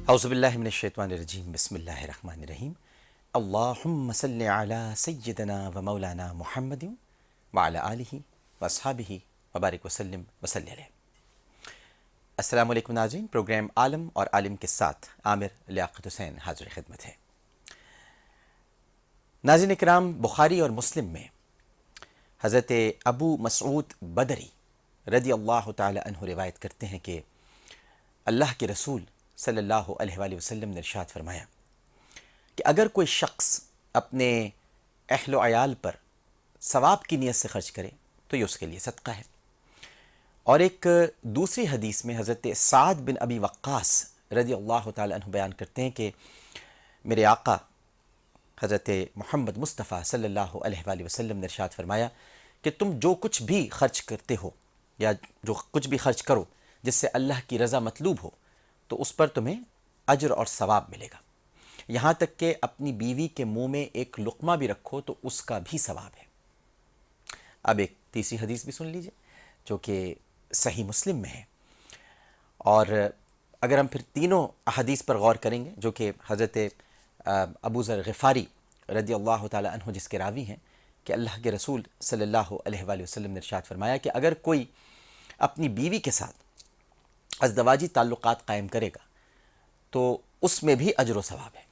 اعوذ باللہ من الشیطان الرجیم بسم اللہ الرحمن الرحیم اللہم صلی علی سیدنا و مولانا محمد وعلی آلہ واصحابہ وبارک وسلم وصلی علیہ۔ السلام علیکم ناظرین، پروگرام عالم اور عالم کے ساتھ عامر لیاقت حسین حاضر خدمت ہے۔ ناظرین اکرام، بخاری اور مسلم میں حضرت ابو مسعود بدری رضی اللہ تعالی عنہ روایت کرتے ہیں کہ اللہ کے رسول صلی اللہ علیہ وآلہ وسلم نے ارشاد فرمایا کہ اگر کوئی شخص اپنے اہل و عیال پر ثواب کی نیت سے خرچ کرے تو یہ اس کے لیے صدقہ ہے۔ اور ایک دوسری حدیث میں حضرت سعد بن ابی وقاص رضی اللہ تعالی عنہ بیان کرتے ہیں کہ میرے آقا حضرت محمد مصطفیٰ صلی اللہ علیہ وآلہ وسلم نے ارشاد فرمایا کہ تم جو کچھ بھی خرچ کرتے ہو یا جو کچھ بھی خرچ کرو جس سے اللہ کی رضا مطلوب ہو تو اس پر تمہیں اجر اور ثواب ملے گا، یہاں تک کہ اپنی بیوی کے منہ میں ایک لقمہ بھی رکھو تو اس کا بھی ثواب ہے۔ اب ایک تیسری حدیث بھی سن لیجئے جو کہ صحیح مسلم میں ہے، اور اگر ہم پھر تینوں احادیث پر غور کریں گے جو کہ حضرت ابو ذر غفاری رضی اللہ تعالی عنہ جس کے راوی ہیں کہ اللہ کے رسول صلی اللہ علیہ وآلہ وسلم نے ارشاد فرمایا کہ اگر کوئی اپنی بیوی کے ساتھ ازدواجی تعلقات قائم کرے گا تو اس میں بھی اجر و ثواب ہے۔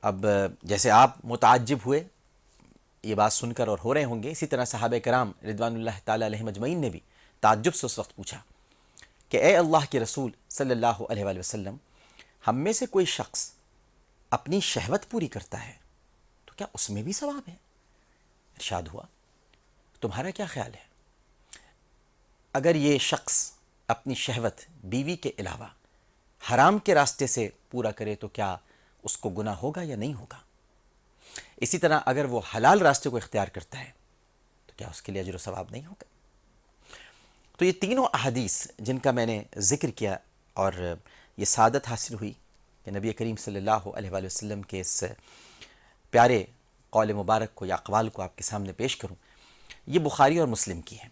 اب جیسے آپ متعجب ہوئے یہ بات سن کر اور ہو رہے ہوں گے، اسی طرح صحابہ کرام رضوان اللہ تعالی علیہم اجمعین نے بھی تعجب سے اس وقت پوچھا کہ اے اللہ کے رسول صلی اللہ علیہ وآلہ وسلم، ہم میں سے کوئی شخص اپنی شہوت پوری کرتا ہے تو کیا اس میں بھی ثواب ہے؟ ارشاد ہوا تمہارا کیا خیال ہے؟ اگر یہ شخص اپنی شہوت بیوی کے علاوہ حرام کے راستے سے پورا کرے تو کیا اس کو گناہ ہوگا یا نہیں ہوگا؟ اسی طرح اگر وہ حلال راستے کو اختیار کرتا ہے تو کیا اس کے لیے اجر و ثواب نہیں ہوگا؟ تو یہ تینوں احادیث جن کا میں نے ذکر کیا اور یہ سعادت حاصل ہوئی کہ نبی کریم صلی اللہ علیہ وآلہ وسلم کے اس پیارے قول مبارک کو یا اقوال کو آپ کے سامنے پیش کروں، یہ بخاری اور مسلم کی ہیں،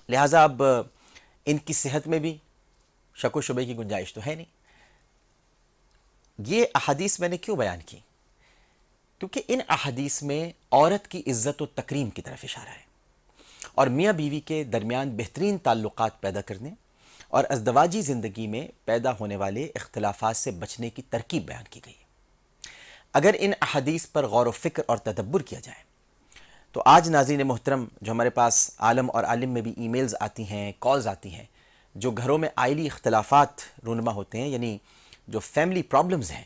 لہٰذا اب ان کی صحت میں بھی شک و شبے کی گنجائش تو ہے نہیں۔ یہ احادیث میں نے کیوں بیان کی؟ کیونکہ ان احادیث میں عورت کی عزت و تکریم کی طرف اشارہ ہے اور میاں بیوی کے درمیان بہترین تعلقات پیدا کرنے اور ازدواجی زندگی میں پیدا ہونے والے اختلافات سے بچنے کی ترکیب بیان کی گئی ہے۔ اگر ان احادیث پر غور و فکر اور تدبر کیا جائے تو آج ناظرین محترم جو ہمارے پاس عالم اور عالم میں بھی ای میلز آتی ہیں، کالز آتی ہیں، جو گھروں میں آئلی اختلافات رونما ہوتے ہیں، یعنی جو فیملی پرابلمز ہیں،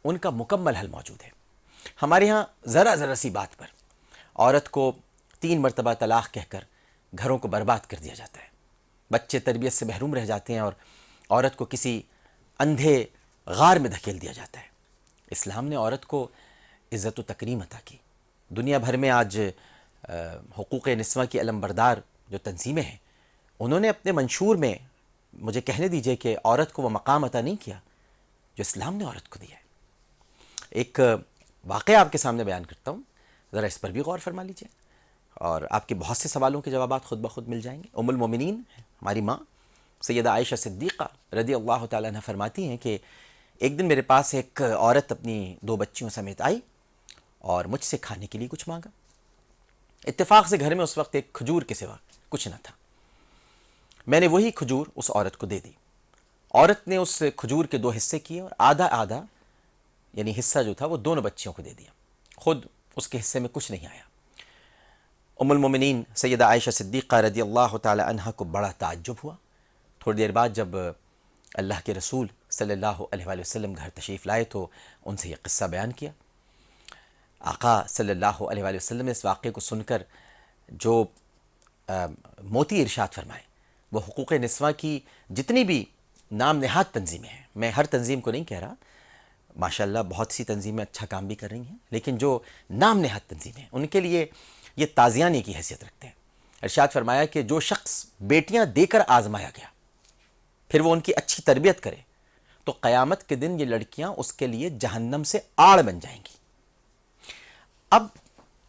ان کا مکمل حل موجود ہے۔ ہمارے ہاں ذرا سی بات پر عورت کو 3 مرتبہ طلاق کہہ کر گھروں کو برباد کر دیا جاتا ہے، بچے تربیت سے محروم رہ جاتے ہیں اور عورت کو کسی اندھے غار میں دھکیل دیا جاتا ہے۔ اسلام نے عورت کو عزت و تکریم عطا کی۔ دنیا بھر میں آج حقوق نسواں کی علمبردار جو تنظیمیں ہیں، انہوں نے اپنے منشور میں مجھے کہنے دیجئے کہ عورت کو وہ مقام عطا نہیں کیا جو اسلام نے عورت کو دیا ہے۔ ایک واقعہ آپ کے سامنے بیان کرتا ہوں، ذرا اس پر بھی غور فرما لیجئے اور آپ کے بہت سے سوالوں کے جوابات خود بخود مل جائیں گے۔ ام المومنین ہماری ماں سیدہ عائشہ صدیقہ رضی اللہ تعالیٰ عنہ فرماتی ہیں کہ ایک دن میرے پاس ایک عورت اپنی 2 بچیوں سمیت آئی اور مجھ سے کھانے کے لیے کچھ مانگا۔ اتفاق سے گھر میں اس وقت ایک کھجور کے سوا کچھ نہ تھا۔ میں نے وہی کھجور اس عورت کو دے دی۔ عورت نے اس کھجور کے 2 حصے کیے اور آدھا یعنی حصہ جو تھا وہ دونوں بچیوں کو دے دیا، خود اس کے حصے میں کچھ نہیں آیا۔ ام المومنین سیدہ عائشہ صدیقہ رضی اللہ تعالی عنہ کو بڑا تعجب ہوا۔ تھوڑی دیر بعد جب اللہ کے رسول صلی اللہ علیہ وآلہ وسلم گھر تشریف لائے تو ان سے یہ قصہ بیان کیا۔ آقا صلی اللہ علیہ وآلہ وسلم نے اس واقعے کو سن کر جو موتی ارشاد فرمائے، وہ حقوق نسواں کی جتنی بھی نام نہاد تنظیمیں ہیں، میں ہر تنظیم کو نہیں کہہ رہا، ماشاءاللہ بہت سی تنظیمیں اچھا کام بھی کر رہی ہیں، لیکن جو نام نہاد تنظیمیں ہیں ان کے لیے یہ تازیانے کی حیثیت رکھتے ہیں۔ ارشاد فرمایا کہ جو شخص بیٹیاں دے کر آزمایا گیا پھر وہ ان کی اچھی تربیت کرے تو قیامت کے دن یہ لڑکیاں اس کے لیے جہنم سے آڑ بن جائیں گی۔ اب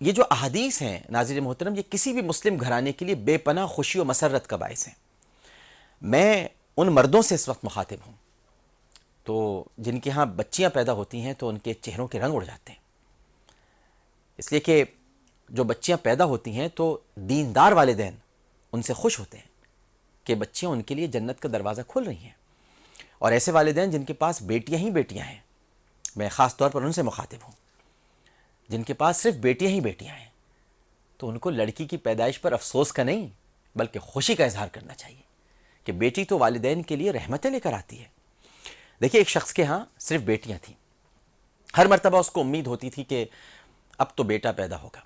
یہ جو احادیث ہیں ناظرین محترم، یہ کسی بھی مسلم گھرانے کے لیے بے پناہ خوشی و مسرت کا باعث ہیں۔ میں ان مردوں سے اس وقت مخاطب ہوں تو جن کے ہاں بچیاں پیدا ہوتی ہیں تو ان کے چہروں کے رنگ اڑ جاتے ہیں، اس لیے کہ جو بچیاں پیدا ہوتی ہیں تو دیندار والدین ان سے خوش ہوتے ہیں کہ بچیاں ان کے لیے جنت کا دروازہ کھول رہی ہیں، اور ایسے والدین جن کے پاس بیٹیاں ہی بیٹیاں ہیں، میں خاص طور پر ان سے مخاطب ہوں جن کے پاس صرف بیٹیاں ہی بیٹیاں ہیں، تو ان کو لڑکی کی پیدائش پر افسوس کا نہیں بلکہ خوشی کا اظہار کرنا چاہیے کہ بیٹی تو والدین کے لیے رحمتیں لے کر آتی ہے۔ دیکھیے، ایک شخص کے ہاں صرف بیٹیاں تھیں، ہر مرتبہ اس کو امید ہوتی تھی کہ اب تو بیٹا پیدا ہوگا،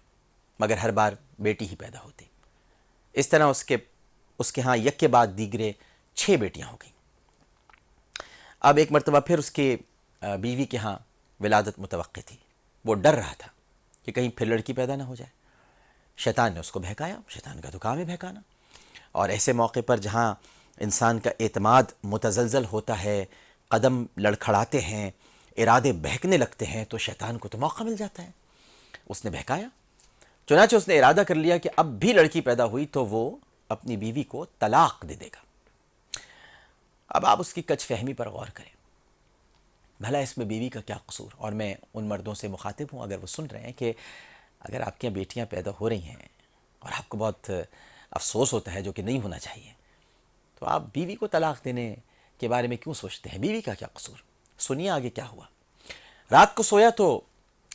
مگر ہر بار بیٹی ہی پیدا ہوتی۔ اس طرح اس کے ہاں یک کے بعد دیگرے 6 بیٹیاں ہو گئیں۔ اب ایک مرتبہ پھر اس کے بیوی کے ہاں ولادت متوقع تھی، وہ ڈر رہا تھا کہ کہیں پھر لڑکی پیدا نہ ہو جائے۔ شیطان نے اس کو بہکایا، شیطان کا تو کام ہے بہکانا، اور ایسے موقع پر جہاں انسان کا اعتماد متزلزل ہوتا ہے، قدم لڑکھڑاتے ہیں، ارادے بہکنے لگتے ہیں، تو شیطان کو تو موقع مل جاتا ہے۔ اس نے بہکایا، چنانچہ اس نے ارادہ کر لیا کہ اب بھی لڑکی پیدا ہوئی تو وہ اپنی بیوی کو طلاق دے دے گا۔ اب آپ اس کی کچ فہمی پر غور کریں، بھلا اس میں بیوی کا کیا قصور؟ اور میں ان مردوں سے مخاطب ہوں اگر وہ سن رہے ہیں کہ اگر آپ کے یہاں بیٹیاں پیدا ہو رہی ہیں اور آپ کو بہت افسوس ہوتا ہے جو کہ نہیں ہونا چاہیے، تو آپ بیوی کو طلاق دینے کے بارے میں کیوں سوچتے ہیں؟ بیوی کا کیا قصور؟ سنیے آگے کیا ہوا۔ رات کو سویا تو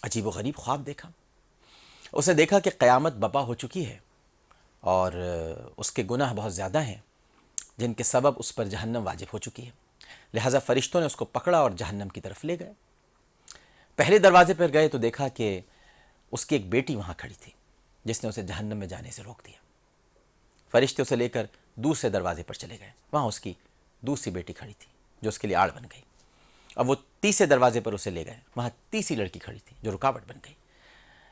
عجیب و غریب خواب دیکھا۔ اس نے دیکھا کہ قیامت برپا ہو چکی ہے اور اس کے گناہ بہت زیادہ ہیں جن کے سبب اس پر جہنم واجب ہو چکی ہے، لہٰذا فرشتوں نے اس کو پکڑا اور جہنم کی طرف لے گئے۔ پہلے دروازے پر گئے تو دیکھا کہ اس کی ایک بیٹی وہاں کھڑی تھی جس نے اسے جہنم میں جانے سے روک دیا۔ فرشتے اسے لے کر دوسرے دروازے پر چلے گئے، وہاں اس کی دوسری بیٹی کھڑی تھی جو اس کے لیے آڑ بن گئی۔ اب وہ تیسرے دروازے پر اسے لے گئے، وہاں تیسری لڑکی کھڑی تھی جو رکاوٹ بن گئی۔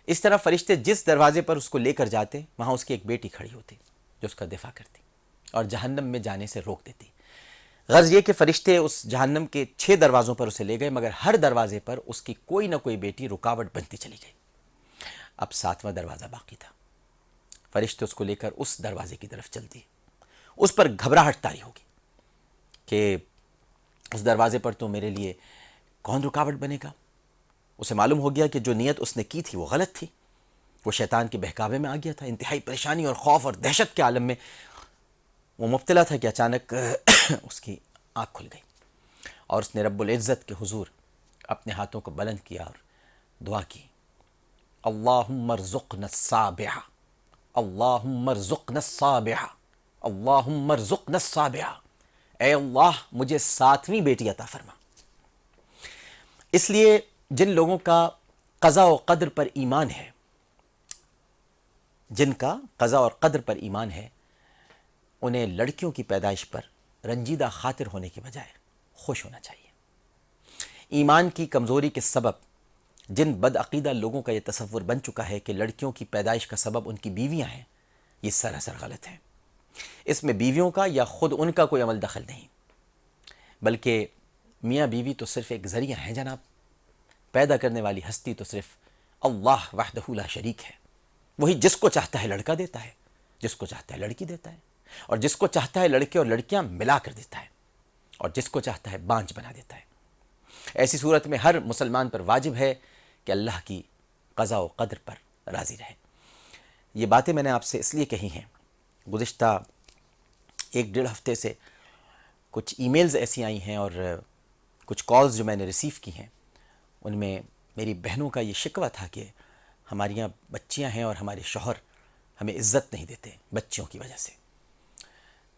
اس طرح فرشتے جس دروازے پر اس کو لے کر جاتے وہاں اس کی ایک بیٹی کھڑی ہوتی جو اس کا دفاع کرتی اور جہنم میں جانے سے روک دیتی۔ غرض یہ کہ فرشتے اس جہنم کے 6 دروازوں پر اسے لے گئے، مگر ہر دروازے پر اس کی کوئی نہ کوئی بیٹی رکاوٹ بنتی چلی گئی۔ اب 7واں دروازہ باقی تھا، فرشتے اس کو لے کر اس دروازے کی طرف چل دیے۔ اس پر گھبراہٹ طاری ہوگی کہ اس دروازے پر تو میرے لیے کون رکاوٹ بنے گا۔ اسے معلوم ہو گیا کہ جو نیت اس نے کی تھی وہ غلط تھی، وہ شیطان کے بہکاوے میں آ گیا تھا۔ انتہائی پریشانی اور خوف اور دہشت کے عالم میں وہ مبتلا تھا کہ اچانک اس کی آنکھ کھل گئی اور اس نے رب العزت کے حضور اپنے ہاتھوں کو بلند کیا اور دعا کی، اللہم ارزقنا السابعہ، اللہم ارزقنا السابعہ، اللہم ارزقنا السابعہ، اے اللہ مجھے 7ویں بیٹی عطا فرما۔ اس لیے جن لوگوں کا قضاء و قدر پر ایمان ہے، جن کا قضاء اور قدر پر ایمان ہے، انہیں لڑکیوں کی پیدائش پر رنجیدہ خاطر ہونے کے بجائے خوش ہونا چاہیے۔ ایمان کی کمزوری کے سبب جن بدعقیدہ لوگوں کا یہ تصور بن چکا ہے کہ لڑکیوں کی پیدائش کا سبب ان کی بیویاں ہیں، یہ سراسر غلط ہے۔ اس میں بیویوں کا یا خود ان کا کوئی عمل دخل نہیں، بلکہ میاں بیوی تو صرف ایک ذریعہ ہیں جناب۔ پیدا کرنے والی ہستی تو صرف اللہ وحدہ لا شریک ہے۔ وہی جس کو چاہتا ہے لڑکا دیتا ہے، جس کو چاہتا ہے لڑکی دیتا ہے، اور جس کو چاہتا ہے لڑکے اور لڑکیاں ملا کر دیتا ہے، اور جس کو چاہتا ہے بانجھ بنا دیتا ہے۔ ایسی صورت میں ہر مسلمان پر واجب ہے کہ اللہ کی قضاء و قدر پر راضی رہے۔ یہ باتیں میں نے آپ سے اس لیے کہی ہیں، گزشتہ 1-1.5 ہفتے سے کچھ ای میلز ایسی آئی ہیں اور کچھ کالز جو میں نے ریسیو کی ہیں، ان میں میری بہنوں کا یہ شکوہ تھا کہ ہماری یہاں بچیاں ہیں اور ہمارے شوہر ہمیں عزت نہیں دیتے بچیوں کی وجہ سے،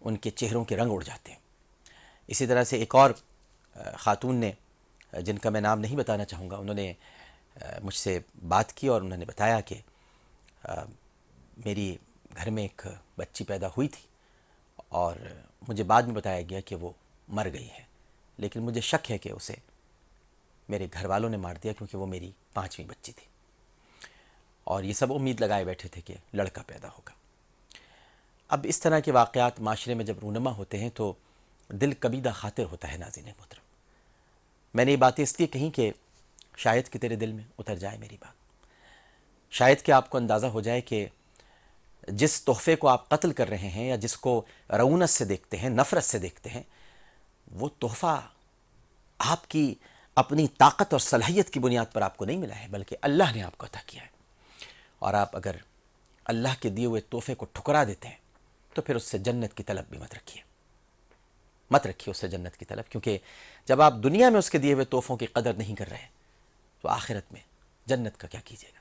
ان کے چہروں کے رنگ اڑ جاتے ہیں۔ اسی طرح سے ایک اور خاتون نے، جن کا میں نام نہیں بتانا چاہوں گا، انہوں نے مجھ سے بات کی اور انہوں نے بتایا کہ میری گھر میں ایک بچی پیدا ہوئی تھی اور مجھے بعد میں بتایا گیا کہ وہ مر گئی ہے، لیکن مجھے شک ہے کہ اسے میرے گھر والوں نے مار دیا کیونکہ وہ میری 5ویں بچی تھی، اور یہ سب امید لگائے بیٹھے تھے کہ لڑکا پیدا ہوگا۔ اب اس طرح کے واقعات معاشرے میں جب رونما ہوتے ہیں تو دل کبیدہ خاطر ہوتا ہے۔ ناظرین محترم، میں نے یہ باتیں اس لیے کہیں کہ شاید کہ تیرے دل میں اتر جائے میری بات، شاید کہ آپ کو اندازہ ہو جائے کہ جس تحفے کو آپ قتل کر رہے ہیں یا جس کو رعونت سے دیکھتے ہیں، نفرت سے دیکھتے ہیں، وہ تحفہ آپ کی اپنی طاقت اور صلاحیت کی بنیاد پر آپ کو نہیں ملا ہے، بلکہ اللہ نے آپ کو عطا کیا ہے. اور آپ اگر اللہ کے دیے ہوئے تحفے کو ٹھکرا دیتے ہیں تو پھر اس سے جنت کی طلب بھی مت رکھیے، مت رکھیے اس سے جنت کی طلب، کیونکہ جب آپ دنیا میں اس کے دیے ہوئے تحفوں کی قدر نہیں کر رہے تو آخرت میں جنت کا کیا کیجیے گا.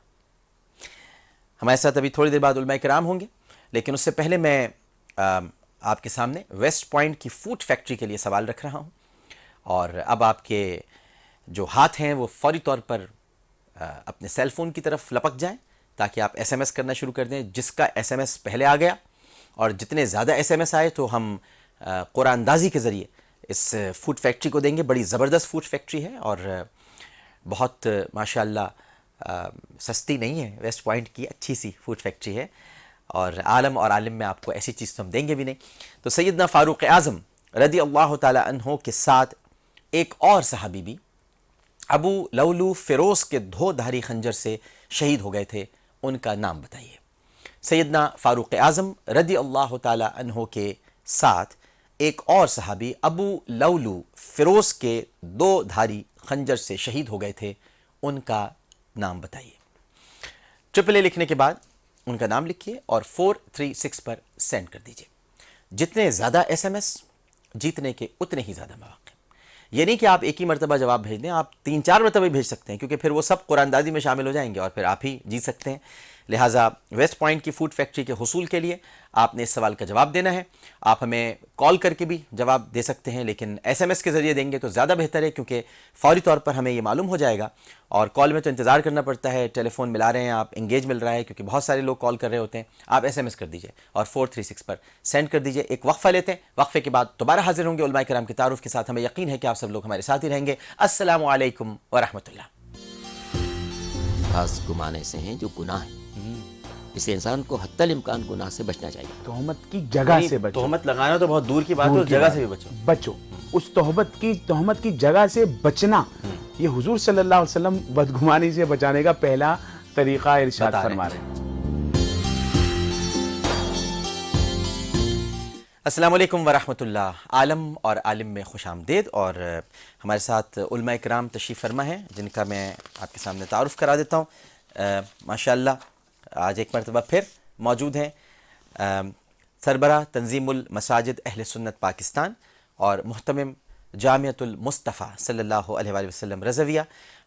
ہمارے ساتھ ابھی تھوڑی دیر بعد علماء کرام ہوں گے، لیکن اس سے پہلے میں آپ کے سامنے ویسٹ پوائنٹ کی فوڈ فیکٹری کے لیے سوال رکھ رہا ہوں. اور اب آپ کے جو ہاتھ ہیں وہ فوری طور پر اپنے سیل فون کی طرف لپک جائیں تاکہ آپ ایس ایم ایس کرنا شروع کر دیں. جس کا ایس ایم ایس پہلے آ گیا اور جتنے زیادہ ایس ایم ایس آئے تو ہم قرآن اندازی کے ذریعے اس فوڈ فیکٹری کو دیں گے. بڑی زبردست فوڈ فیکٹری ہے اور بہت ماشاءاللہ سستی نہیں ہے. ویسٹ پوائنٹ کی اچھی سی فوڈ فیکٹری ہے اور عالم اور عالم میں آپ کو ایسی چیز تو ہم دیں گے بھی نہیں. تو سیدنا فاروق اعظم رضی اللہ تعالی عنہ کے ساتھ ایک اور صحابی بھی ابو لولو فیروز کے دھو دھاری خنجر سے شہید ہو گئے تھے، ان کا نام بتائیے. سیدنا فاروق اعظم رضی اللہ تعالی عنہ کے ساتھ ایک اور صحابی ابو لولو فیروز کے دو دھاری خنجر سے شہید ہو گئے تھے، ان کا نام بتائیے. ٹرپل اے لکھنے کے بعد ان کا نام لکھیے اور 436 پر سینڈ کر دیجیے. جتنے زیادہ ایس ایم ایس جیتنے کے اتنے ہی زیادہ مواقع. یہ نہیں کہ آپ ایک ہی مرتبہ جواب بھیج دیں، آپ 3-4 مرتبہ بھیج سکتے ہیں کیونکہ پھر وہ سب قرآن اندازی میں شامل ہو جائیں گے اور پھر آپ ہی جیت سکتے ہیں. لہٰذا ویسٹ پوائنٹ کی فوڈ فیکٹری کے حصول کے لیے آپ نے اس سوال کا جواب دینا ہے. آپ ہمیں کال کر کے بھی جواب دے سکتے ہیں، لیکن ایس ایم ایس کے ذریعے دیں گے تو زیادہ بہتر ہے کیونکہ فوری طور پر ہمیں یہ معلوم ہو جائے گا. اور کال میں تو انتظار کرنا پڑتا ہے، ٹیلی فون ملا رہے ہیں آپ، انگیج مل رہا ہے کیونکہ بہت سارے لوگ کال کر رہے ہوتے ہیں. آپ ایس ایم ایس کر دیجئے اور 436 پر سینڈ کر دیجئے. ایک وقفہ لیتے ہیں، وقفے کے بعد دوبارہ حاضر ہوں گے علماء کرام کے تعارف کے ساتھ. ہمیں یقین ہے کہ آپ سب لوگ ہمارے ساتھ ہی رہیں گے. السلام علیکم ورحمۃ اللہ. بعض گمان ایسے ہیں جو گناہ ہیں، اسے انسان کو حتی الامکان گناہ سے بچنا چاہیے. تہمت کی جگہ سے بچو. تہمت لگانا تو بہت دور کی بات ہے، اس جگہ سے بھی بچو. اس تہمت کی جگہ سے بچنا، یہ حضور صلی اللہ علیہ وسلم بدگمانی سے بچانے کا پہلا طریقہ ارشاد فرما رہے ہیں. السلام علیکم ورحمۃ اللہ. عالم اور عالم میں خوش آمدید. اور ہمارے ساتھ علماء کرام تشریف فرما ہیں جن کا میں آپ کے سامنے تعارف کرا دیتا ہوں. ماشاءاللہ آج ایک مرتبہ پھر موجود ہیں سربراہ تنظیم المساجد اہل سنت پاکستان اور محتمم جامعۃ المصطفیٰ صلی اللہ علیہ وآلہ وسلم رضویہ،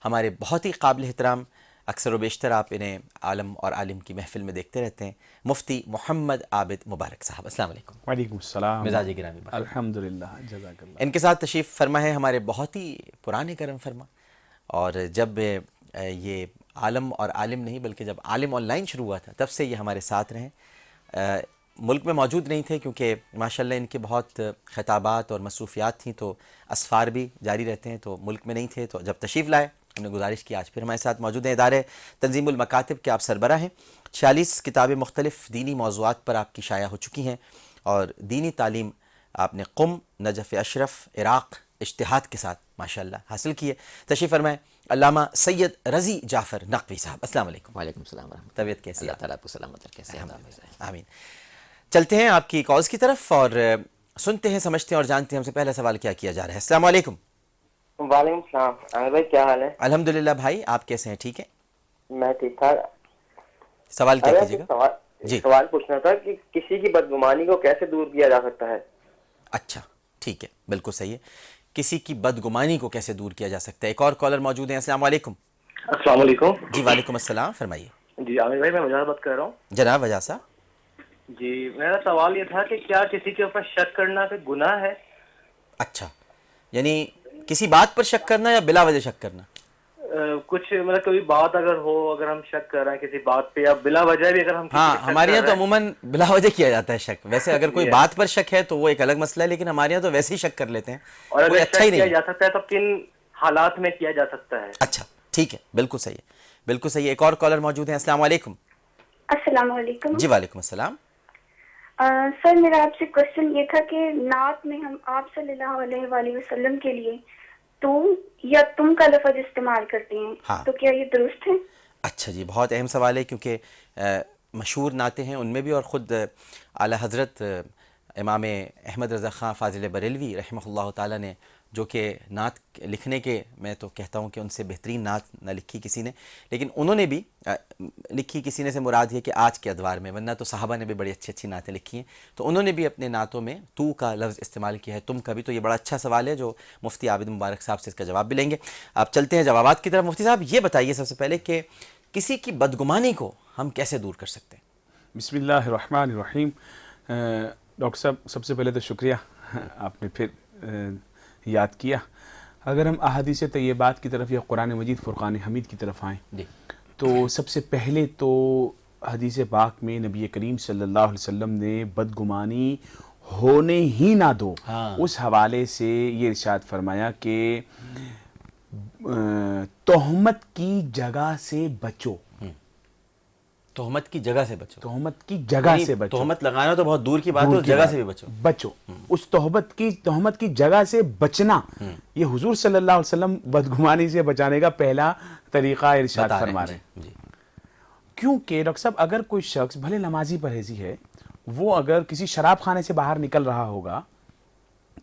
ہمارے بہت ہی قابل احترام، اکثر و بیشتر آپ انہیں عالم اور عالم کی محفل میں دیکھتے رہتے ہیں، مفتی محمد عابد مبارک صاحب. السلام علیکم. وعلیکم السلام. مزاج گرامی بخیر. الحمدللہ، جزاک اللہ. ان کے ساتھ تشریف فرما ہے ہمارے بہت ہی پرانے کرم فرما. اور جب یہ عالم اور عالم نہیں بلکہ جب عالم آن لائن شروع ہوا تھا تب سے یہ ہمارے ساتھ رہیں. ملک میں موجود نہیں تھے کیونکہ ماشاءاللہ ان کے بہت خطابات اور مصروفیات تھیں، تو اسفار بھی جاری رہتے ہیں، تو ملک میں نہیں تھے. تو جب تشریف لائے ہم نے گزارش کی آج پھر ہمارے ساتھ موجود ہیں. ادارے تنظیم المکاتب کے آپ سربراہ ہیں. 46 کتابیں مختلف دینی موضوعات پر آپ کی شائع ہو چکی ہیں اور دینی تعلیم آپ نے قم، نجف اشرف، عراق اجتہاد کے ساتھ ماشاءاللہ حاصل کی ہے. تشریف فرمائیں علامہ سید رضی جعفر نقوی صاحب. السلام علیکم. وعلیکم السلام ورحمۃ اللہ. طبیعت کیسی ہے؟ اللہ تعالیٰ آپ کو سلامت رکھے. آمین. چلتے ہیں آپ کی کالز کی طرف اور سنتے ہیں، سمجھتے ہیں اور جانتے ہیں ہم سے پہلا سوال کیا کیا جا رہا ہے. السلام علیکم. وعلیکم السلام. عامر بھائی کیا حال ہے؟ الحمدللہ بھائی، آپ کیسے ہیں؟ ٹھیک ہے. میں ٹھیک ٹھاک. سوال کیا کیجیے گا. جی سوال پوچھنا تھا کہ کسی کی بدگمانی کو کیسے دور کیا جا سکتا ہے؟ اچھا ٹھیک ہے، بالکل صحیح ہے. کسی کی بدگمانی کو کیسے دور کیا جا سکتا ہے. ایک اور کالر موجود ہیں. السلام علیکم. السلام علیکم. جی وعلیکم السلام، فرمائیے. جی عامر بھائی، میں وجاہت بات کر رہا ہوں. جناب وجہ صاحب. جی میرا سوال یہ تھا کہ کیا کسی کے اوپر شک کرنا کوئی گناہ ہے؟ اچھا، یعنی کسی بات پر شک کرنا یا بلا وجہ شک کرنا؟ کچھ مطلب کوئی بات اگر ہو، اگر ہم شک کر رہے ہیں کسی بات پہ یا بلا وجہ بھی اگر ہم ہاں، ہمارے یہاں تو عموماً بلا وجہ کیا جاتا ہے شک. ویسے اگر کوئی بات پر شک ہے تو وہ ایک الگ مسئلہ ہے، لیکن ہمارے یہاں تو ویسے ہی شک کر لیتے ہیں. اور کوئی اگر اچھا ہی شک کیا نہیں جا سکتا ہے تو کن حالات میں کیا جا سکتا ہے؟ اچھا ٹھیک ہے، بالکل صحیح ہے، بالکل صحیح ہے. ایک اور کالر موجود ہیں. السلام علیکم. السلام علیکم. جی وعلیکم السلام. سر میرا آپ سے کوشچن یہ تھا کہ نعت میں ہم آپ صلی اللہ علیہ وآلہ وسلم کے لیے تو یا تم کا لفظ استعمال کرتے ہیں. ہاں. تو کیا یہ درست ہے؟ اچھا جی، بہت اہم سوال ہے کیونکہ مشہور نعتیں ہیں ان میں بھی اور خود اعلیٰ حضرت امام احمد رضا خان فاضل بریلوی رحمہ اللہ تعالیٰ نے، جو کہ نعت لکھنے کے میں تو کہتا ہوں کہ ان سے بہترین نعت نہ لکھی کسی نے، لیکن انہوں نے بھی لکھی کسی نے سے مراد ہے کہ آج کے ادوار میں، ورنہ تو صحابہ نے بھی بڑی اچھی اچھی نعتیں لکھی ہیں، تو انہوں نے بھی اپنے نعتوں میں تو کا لفظ استعمال کیا ہے، تم کا بھی۔ تو یہ بڑا اچھا سوال ہے جو مفتی عابد مبارک صاحب سے اس کا جواب بھی لیں گے۔ آپ چلتے ہیں جوابات کی طرف۔ مفتی صاحب یہ بتائیے سب سے پہلے کہ کسی کی بدگمانی کو ہم کیسے دور کر سکتے ہیں؟ بسم اللہ الرحمن الرحیم۔ ڈاکٹر صاحب سب سے پہلے تو شکریہ، آپ نے پھر یاد کیا۔ اگر ہم احادیث طیبات کی طرف یا قرآن مجید فرقان حمید کی طرف آئیں جی، تو سب سے پہلے تو حدیث پاک میں نبی کریم صلی اللہ علیہ وسلم نے بدگمانی ہونے ہی نہ دو، اس حوالے سے یہ ارشاد فرمایا کہ تہمت کی جگہ سے بچو، تہمت کی جگہ سے بچو، تہمت کی جگہ سے بچو۔ تہمت لگانا تو بہت دور کی بات ہے، اس جگہ سے بھی بچو، بچو۔ اس تہمت کی جگہ سے بچنا، یہ حضور صلی اللہ علیہ وسلم بدگمانی سے بچانے کا پہلا طریقہ ارشاد فرما رہے ہیں۔ کیونکہ ڈاکٹر صاحب اگر کوئی شخص بھلے نمازی پرہیزی ہے، وہ اگر کسی شراب خانے سے باہر نکل رہا ہوگا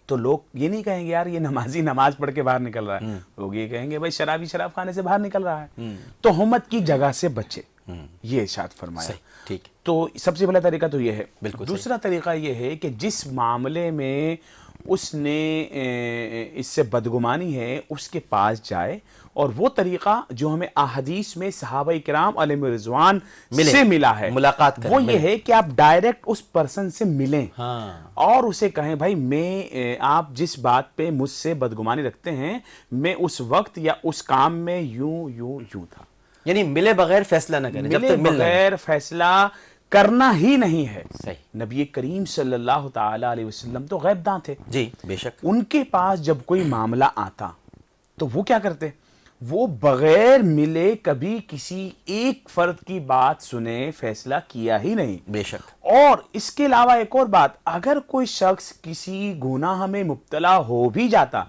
تو لوگ یہ نہیں کہیں گے یار یہ نمازی نماز پڑھ کے باہر نکل رہا ہے، لوگ یہ کہیں گے بھائی شرابی شراب خانے سے باہر نکل رہا ہے۔ تہمت کی جگہ سے بچے، یہ ارشاد فرمایا۔ ٹھیک، تو سب سے پہلا طریقہ تو یہ ہے۔ بالکل دوسرا طریقہ یہ ہے کہ جس معاملے میں اس نے اس سے بدگمانی ہے اس کے پاس جائے، اور وہ طریقہ جو ہمیں احادیث میں صحابہ کرام علیہ رضوان سے ملا ہے، ملاقات کریں، وہ یہ ہے کہ آپ ڈائریکٹ اس پرسن سے ملیں اور اسے کہیں بھائی میں آپ جس بات پہ مجھ سے بدگمانی رکھتے ہیں، میں اس وقت یا اس کام میں یوں تھا۔ یعنی ملے بغیر فیصلہ نہ کریں، جب ملے تک بغیر فیصلہ کرنا ہی نہیں ہے۔ صحیح، نبی کریم صلی اللہ تعالی علیہ وسلم تو غیب داں تھے، جی بے شک۔ ان کے پاس جب کوئی معاملہ آتا تو وہ کیا کرتے؟ وہ بغیر ملے کبھی کسی ایک فرد کی بات سنے فیصلہ کیا ہی نہیں۔ بے شک۔ اور اس کے علاوہ ایک اور بات، اگر کوئی شخص کسی گناہ میں مبتلا ہو بھی جاتا،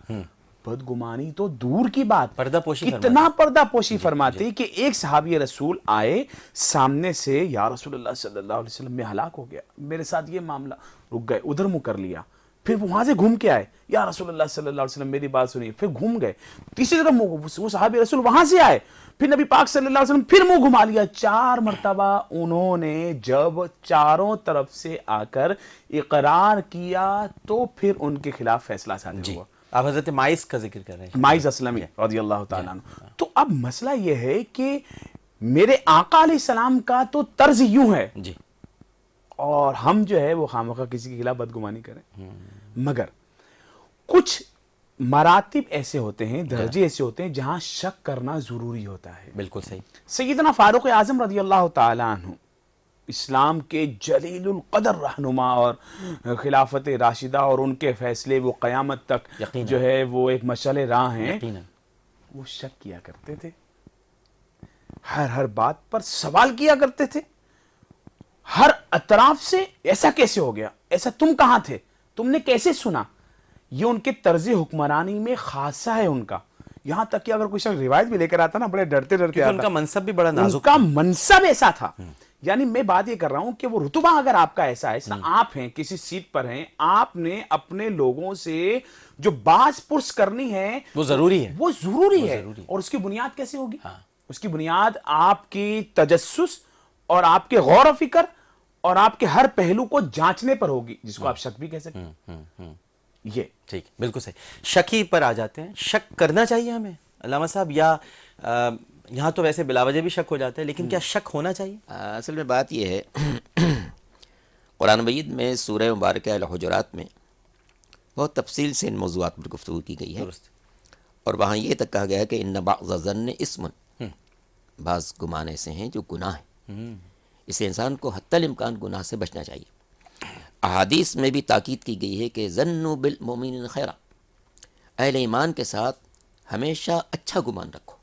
بدگمانی تو دور کی بات، پردہ پوشی کتنا پردہ پوشی فرماتے کہ ایک صحابی رسول آئے سامنے سے، یا رسول اللہ صلی اللہ علیہ وسلم میں ہلاک ہو گیا، میرے ساتھ یہ معاملہ، رک گئے، ادھر منہ کر لیا، پھر وہاں سے گھوم کے آئے، یا رسول اللہ صلی اللہ علیہ وسلم میری بات سنیے، پھر گھوم گئے، تیسری طرف وہ صحابی رسول وہاں سے آئے، پھر نبی پاک صلی اللہ علیہ وسلم پھر منہ گھما لیا۔ 4 مرتبہ انہوں نے جب چاروں طرف سے آ کر اقرار کیا تو پھر ان کے خلاف فیصلہ صادر ہوا۔ آپ حضرت مائز کا ذکر کر رہے ہیں، مائز اسلمی رضی اللہ تعالیٰ عنہ۔ تو اب مسئلہ یہ ہے کہ میرے آقا علیہ السلام کا تو طرز یوں ہے، جی، اور ہم جو ہے وہ خامخواہ کسی کے خلاف بدگمانی کریں، مگر کچھ مراتب ایسے ہوتے ہیں، درجے ایسے ہوتے ہیں جہاں شک کرنا ضروری ہوتا ہے۔ بالکل صحیح۔ سیدنا فاروق اعظم رضی اللہ تعالیٰ عنہ، اسلام کے جلیل القدر رہنما اور خلافت راشدہ، اور ان کے فیصلے وہ قیامت تک جو ہے وہ ایک مشعل راہ ہیں، وہ شک کیا کرتے تھے، ہر بات پر سوال کیا کرتے تھے، ہر اطراف سے ایسا کیسے ہو گیا، ایسا تم کہاں تھے، تم نے کیسے سنا۔ یہ ان کے طرز حکمرانی میں خاصہ ہے ان کا، یہاں تک کہ اگر کوئی شخص روایت بھی لے کر آتا نا بڑے ڈرتے آتا، ان کا منصب بھی بڑا نازک، ان کا منصب ایسا تھا۔ یعنی میں بات یہ کر رہا ہوں کہ وہ رتبہ اگر آپ کا ایسا ہے، آپ ہیں کسی سیٹ پر ہیں، آپ نے اپنے لوگوں سے جو باز پرس کرنی ہے وہ ضروری ہے، وہ ضروری ہے، اور اس کی بنیاد کیسے ہوگی؟ اس کی بنیاد آپ کی تجسس اور آپ کے غور و فکر اور آپ کے ہر پہلو کو جانچنے پر ہوگی، جس کو آپ شک بھی کہہ سکتے ہیں۔ یہ ٹھیک، بالکل صحیح۔ شکی پر آ جاتے ہیں، شک کرنا چاہیے ہمیں علامہ صاحب، یا یہاں تو ویسے بلا وجہ بھی شک ہو جاتا ہے، لیکن کیا شک ہونا چاہیے؟ اصل میں بات یہ ہے قرآن مجید میں سورہ مبارکہ الحجرات میں بہت تفصیل سے ان موضوعات پر گفتگو کی گئی ہے، اور وہاں یہ تک کہا گیا ہے کہ ان بعض الظن اسم، بعض گمان ایسے ہیں جو گناہ ہیں، اسے انسان کو حتی الامکان گناہ سے بچنا چاہیے۔ احادیث میں بھی تاکید کی گئی ہے کہ ظنوا بالمؤمنین خیرا، اہل ایمان کے ساتھ ہمیشہ اچھا گمان رکھو۔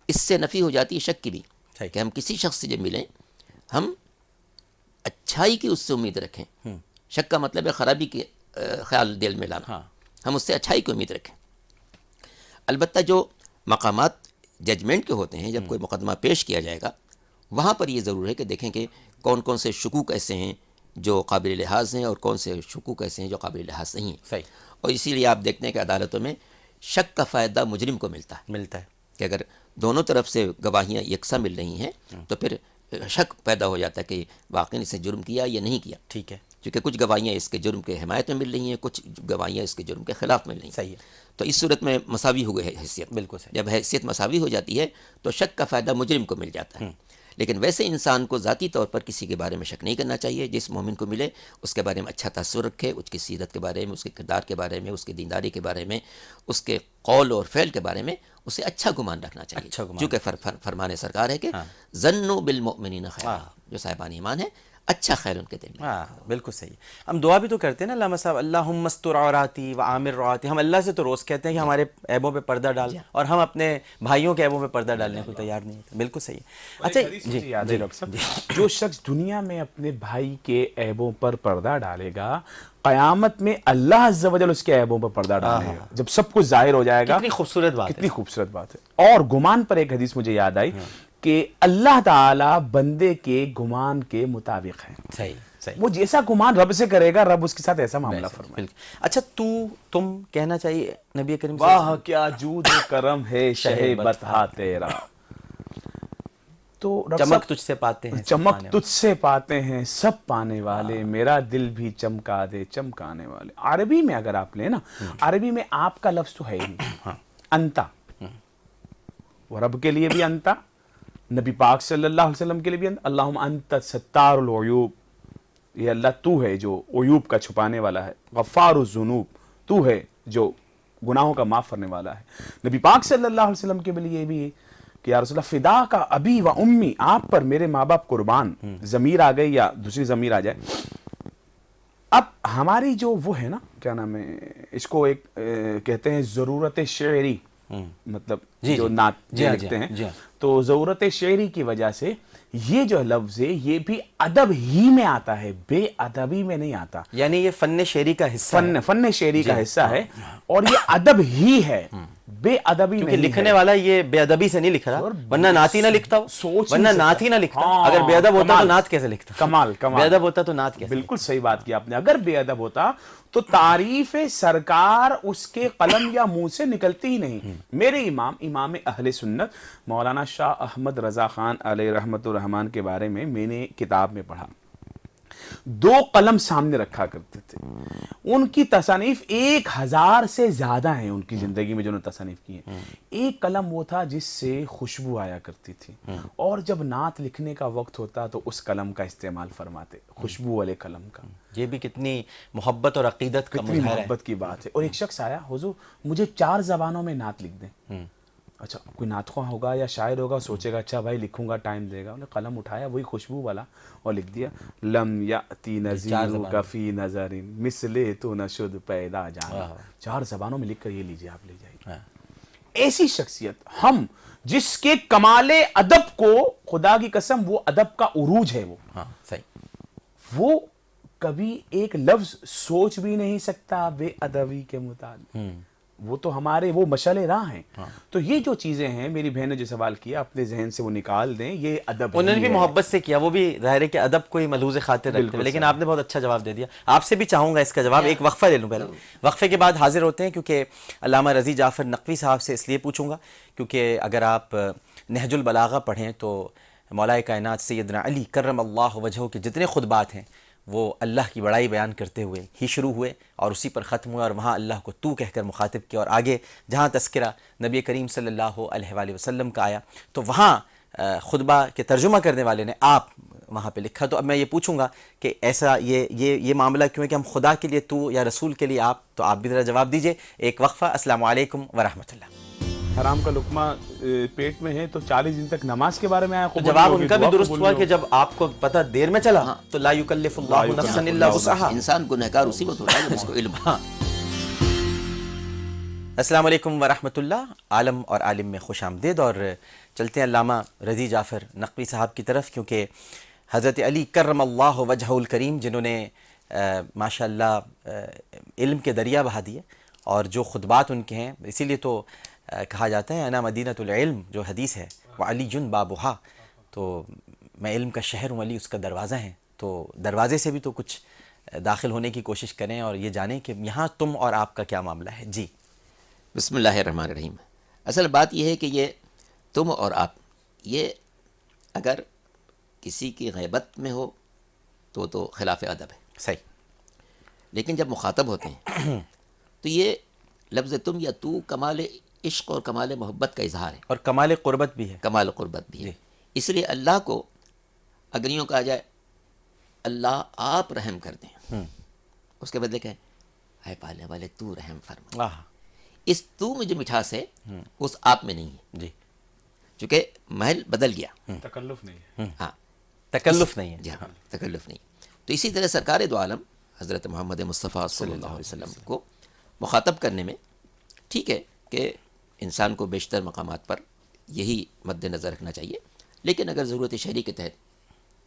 اس سے نفی ہو جاتی ہے شک کی بھی، کہ ہم کسی شخص سے جب ملیں ہم اچھائی کی اس سے امید رکھیں۔ شک کا مطلب ہے خرابی کے خیال دل میں لانا، ہم اس سے اچھائی کی امید رکھیں۔ البتہ جو مقامات ججمنٹ کے ہوتے ہیں، جب کوئی مقدمہ پیش کیا جائے گا، وہاں پر یہ ضرور ہے کہ دیکھیں کہ کون کون سے شکوک ایسے ہیں جو قابل لحاظ ہیں اور کون سے شکوک ایسے ہیں جو قابل لحاظ نہیں ہیں. صحیح. اور اسی لیے آپ دیکھتے ہیں کہ عدالتوں میں شک کا فائدہ مجرم کو ملتا ہے کہ اگر دونوں طرف سے گواہیاں یکساں مل رہی ہیں تو پھر شک پیدا ہو جاتا ہے کہ واقعی اس نے جرم کیا یا نہیں کیا. ٹھیک ہے. کیونکہ کچھ گواہیاں اس کے جرم کے حمایت میں مل رہی ہیں، کچھ گواہیاں اس کے جرم کے خلاف مل رہی ہیں. صحیح ہے. تو اس صورت میں مساوی ہو گئی حیثیت. بالکل صحیح. جب حیثیت مساوی ہو جاتی ہے تو شک کا فائدہ مجرم کو مل جاتا ہے. لیکن ویسے انسان کو ذاتی طور پر کسی کے بارے میں شک نہیں کرنا چاہیے. جس مومن کو ملے اس کے بارے میں اچھا تاثر رکھے، اس کی سیرت کے بارے میں، اس کے کردار کے بارے میں، اس کی دینداری کے بارے میں، اس کے قول اور فعل کے بارے میں اسے اچھا گمان رکھنا چاہیے. چونکہ فرمان سرکار ہے کہ ظنوا بالمؤمنین خیرا، جو صاحبان ایمان ہیں اچھا خیر ان کے دل میں. بالکل صحیح. ہم دعا بھی تو کرتے ہیں نا علامہ صاحب، اللہم استر عوراتی و عامر رواتی. ہم اللہ سے تو روز کہتے ہیں کہ ہمارے عیبوں پہ پردہ ڈال، اور ہم اپنے بھائیوں کے عیبوں پہ پردہ ڈالنے کو تیار نہیں ہوتے. بالکل صحیح. اچھا جی، جو شخص دنیا میں اپنے بھائی کے عیبوں پر پردہ ڈالے گا، قیامت میں اللہ عز و جل اس کے عیبوں پر پردہ ڈالے گا جب سب کچھ ظاہر ہو جائے گا. کتنی خوبصورت بات ہے. کتنی خوبصورت بات ہے. اور گمان پر ایک حدیث مجھے یاد آئی کہ اللہ تعالیٰ بندے کے گمان کے مطابق ہے. صحیح. وہ جیسا گمان رب سے کرے گا، رب اس کے ساتھ ایسا معاملہ فرمائے. اچھا تم کہنا چاہیے نبی کریم واہ کیا جود و کرم ہے شہ بطحا تیرا. تو چمک تجھ سے پاتے ہیں، چمک تجھ سے پاتے ہیں سب پانے والے، میرا دل بھی چمکا دے چمکانے والے. عربی میں اگر آپ لیں نا، عربی میں آپ کا لفظ تو ہے ہی نہیں. انتا، وہ رب کے لیے بھی انتا، نبی پاک صلی اللہ علیہ وسلم کے لیے بھی انتا. اللہم انت ستار العیوب، یہ اللہ تو ہے جو عیوب کا چھپانے والا ہے. غفار الذنوب، تو ہے جو گناہوں کا معاف کرنے والا ہے. نبی پاک صلی اللہ علیہ وسلم کے لیے بھی کہ یا رسول اللہ فدا کا ابی و امی، آپ پر میرے ماں باپ قربان. ضمیر آ گئی یا دوسری ضمیر آ جائے. اب ہماری جو وہ ہے نا، کیا نام ہے اس کو، ایک کہتے ہیں ضرورت شعری، مطلب جو نعت لکھتے ہیں، تو ضرورت شعری کی وجہ سے یہ جو لفظ ہے یہ بھی ادب ہی میں آتا ہے، بے ادبی میں نہیں آتا. یعنی یہ فن شعری کا حصہ، فن شعری کا حصہ ہے، اور یہ ادب ہی ہے، بے ادبی نہیں. لکھنے والا یہ بے ادبی سے نہیں لکھ رہا، ورنہ نعت ہی نہ لکھتا، ورنہ نعت ہی نہ لکھتا. اگر بے ادب ہوتا تو نعت کیسے لکھتا؟ کمال. بے ادب ہوتا تو نعت کیسے؟ بالکل صحیح بات کی آپ نے. اگر بے ادب ہوتا تو تعریف سرکار اس کے قلم یا منہ سے نکلتی ہی نہیں. میرے امام اہل سنت مولانا شاہ احمد رضا خان علیہ رحمت الرحمان کے بارے میں نے کتاب میں پڑھا. 2 قلم سامنے رکھا کرتے تھے. ان کی تصانیف 1000 سے زیادہ ہیں ان کی زندگی میں جو انہوں نے تصانیف کی ہیں. ایک قلم وہ تھا جس سے خوشبو آیا کرتی تھی، اور جب نعت لکھنے کا وقت ہوتا تو اس قلم کا استعمال فرماتے، خوشبو والے قلم کا. یہ بھی کتنی محبت اور عقیدت کا کتنی محبت کی بات ہے. اور ایک شخص آیا، حضور مجھے 4 زبانوں میں نعت لکھ دیں. اچھا کوئی نعت خواہ ہوگا یا شاعر ہوگا، سوچے گا اچھا بھائی لکھوں گا، ٹائم دے گا. انہیں قلم اٹھایا وہی خوشبو والا اور لکھ دیا، لم یأتی نظیرک فی نظر مثل تو نشد پیدا جانا. 4 زبانوں میں لکھ کر یہ لیجئے، آپ لے جائیے. ایسی شخصیت ہم جس کے کمال ادب کو، خدا کی قسم وہ ادب کا عروج ہے. وہ کبھی ایک لفظ سوچ بھی نہیں سکتا بے ادبی کے متعلق. وہ تو ہمارے وہ مشعل راہ ہیں. تو یہ جو چیزیں ہیں، میری بہن نے جو سوال کیا اپنے ذہن سے وہ نکال دیں. یہ ادب انہوں نے بھی محبت سے کیا، وہ بھی ظاہر ہے کہ ادب کو ہی ملحوظ خاطر رکھتے ہیں، لیکن آپ نے بہت اچھا جواب دے دیا. آپ سے بھی چاہوں گا اس کا جواب. ایک وقفہ لے لوں پہلے، وقفے کے بعد حاضر ہوتے ہیں، کیونکہ علامہ رضی جعفر نقوی صاحب سے اس لیے پوچھوں گا کیونکہ اگر آپ نہج البلاغہ پڑھیں تو مولا کائنات سیدنا علی کرم اللہ وجہہ کے جتنے خطبات ہیں وہ اللہ کی بڑائی بیان کرتے ہوئے ہی شروع ہوئے اور اسی پر ختم ہوئے، اور وہاں اللہ کو تو کہہ کر مخاطب کیا. اور آگے جہاں تذکرہ نبی کریم صلی اللہ علیہ وآلہ وسلم کا آیا تو وہاں خطبہ کے ترجمہ کرنے والے نے آپ وہاں پہ لکھا. تو اب میں یہ پوچھوں گا کہ ایسا یہ معاملہ کیوں ہے کہ ہم خدا کے لیے تو یا رسول کے لیے آپ؟ تو آپ بھی ذرا جواب دیجئے. ایک وقفہ. السلام علیکم ورحمۃ اللہ. حرام کا لقمہ پیٹ میں ہے تو 40 دن تک نماز کے بارے میں آیا. جواب ان کا بھی درست ہوا کہ جب آپ کو پتہ دیر میں چلا تو لا یکلف اللہ نفسا الا وسعها. انسان گنہگار اسی وقت ہوتا ہے جب اس کو علم. السلام علیکم ورحمۃ اللہ. عالم اور عالم میں خوش آمدید. اور چلتے ہیں علامہ رضی جعفر نقوی صاحب کی طرف، کیونکہ حضرت علی کرم اللہ وجہہ الکریم جنہوں نے ماشاء اللہ علم کے دریا بہا دیے، اور جو خطبات ان کے ہیں، اسی لیے تو کہا جاتا ہے انا مدینۃ العلم، جو حدیث ہے، وعلی بابھا، تو میں علم کا شہر ہوں، علی اس کا دروازہ ہے. تو دروازے سے بھی تو کچھ داخل ہونے کی کوشش کریں اور یہ جانیں کہ یہاں تم اور آپ کا کیا معاملہ ہے. جی بسم اللہ الرحمن الرحیم. اصل بات یہ ہے کہ یہ تم اور آپ، یہ اگر کسی کی غیبت میں ہو تو خلاف ادب ہے. صحیح. لیکن جب مخاطب ہوتے ہیں تو یہ لفظ تم یا تو کمال عشق اور کمال محبت کا اظہار ہے، اور کمال قربت بھی ہے. کمال قربت بھی ہے. جی. اس لیے اللہ کو اگر یوں کہا جائے اللہ آپ رحم کر دیں، اس کے بدلے کہ ہے پالنے والے تو رحم فرما. آہا. اس تو میں جو مٹھاس ہے اس آپ میں نہیں ہے، جی. چونکہ محل بدل گیا. تکلف نہیں ہے. ہاں تکلف نہیں ہے. جی ہاں، تکلف نہیں. تو اسی طرح سرکار دو عالم حضرت محمد مصطفیٰ صلی اللہ علیہ وسلم کو مخاطب کرنے میں ٹھیک ہے کہ انسان کو بیشتر مقامات پر یہی مد نظر رکھنا چاہیے، لیکن اگر ضرورت شہری کے تحت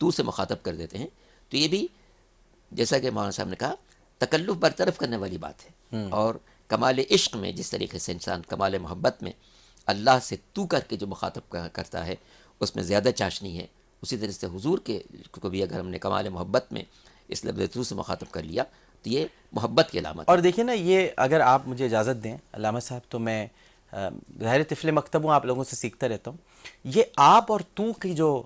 تو سے مخاطب کر دیتے ہیں تو یہ بھی جیسا کہ مولانا صاحب نے کہا تکلف برطرف کرنے والی بات ہے. اور کمال عشق میں جس طریقے سے انسان کمال محبت میں اللہ سے تو کر کے جو مخاطب کرتا ہے اس میں زیادہ چاشنی ہے. اسی طرح سے حضور کے کو بھی اگر ہم نے کمال محبت میں اس لفظ تو سے مخاطب کر لیا تو یہ محبت کی علامت ہے. اور دیکھیں نا، یہ اگر آپ مجھے اجازت دیں علامہ صاحب، تو میں ظاہر طفل مکتب ہوں، آپ لوگوں سے سیکھتا رہتا ہوں. یہ آپ اور تو کی جو